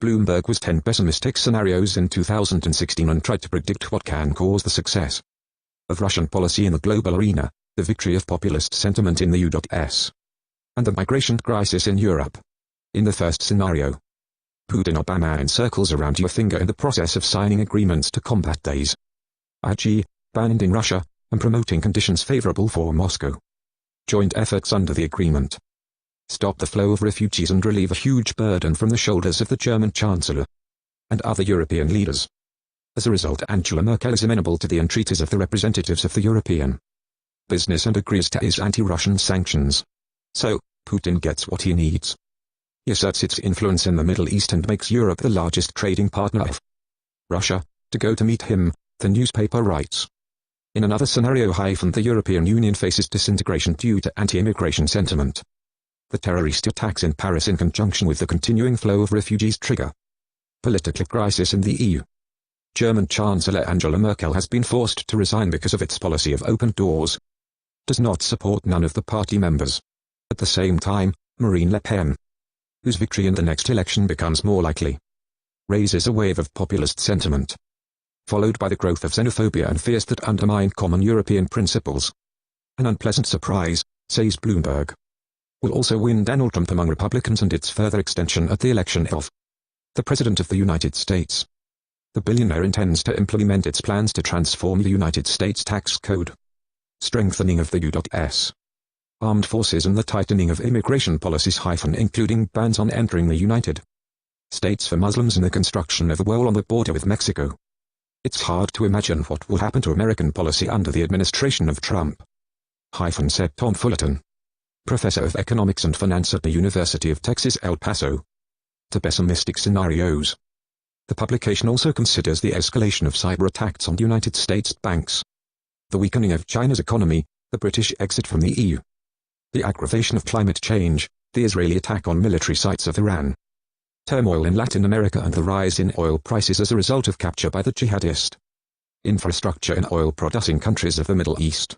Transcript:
Bloomberg was 10 pessimistic scenarios in 2016 and tried to predict what can cause the success of Russian policy in the global arena, the victory of populist sentiment in the U.S., and the migration crisis in Europe. In the first scenario, Putin Obama encircles around your finger in the process of signing agreements to combat days, i.e., banding Russia, and promoting conditions favorable for Moscow. Joint efforts under the agreement stop the flow of refugees and relieve a huge burden from the shoulders of the German Chancellor and other European leaders. As a result, Angela Merkel is amenable to the entreaties of the representatives of the European business and agrees to ease anti-Russian sanctions. So, Putin gets what he needs. He asserts its influence in the Middle East and makes Europe the largest trading partner of Russia, to go to meet him, the newspaper writes. In another scenario, the European Union faces disintegration due to anti-immigration sentiment. The terrorist attacks in Paris in conjunction with the continuing flow of refugees trigger political crisis in the EU. German Chancellor Angela Merkel has been forced to resign because of its policy of open doors. Does not support none of the party members. At the same time, Marine Le Pen, whose victory in the next election becomes more likely, raises a wave of populist sentiment, followed by the growth of xenophobia and fears that undermine common European principles. An unpleasant surprise, says Bloomberg, will also win Donald Trump among Republicans and its further extension at the election of the President of the United States. The billionaire intends to implement its plans to transform the United States tax code, strengthening of the U.S. armed forces and the tightening of immigration policies, including bans on entering the United States for Muslims and the construction of a wall on the border with Mexico. It's hard to imagine what will happen to American policy under the administration of Trump, said Tom Fullerton, professor of economics and finance at the University of Texas El Paso. To pessimistic scenarios. The publication also considers the escalation of cyber attacks on United States banks, the weakening of China's economy, the British exit from the EU, the aggravation of climate change, the Israeli attack on military sites of Iran, turmoil in Latin America and the rise in oil prices as a result of capture by the jihadist infrastructure in oil-producing countries of the Middle East.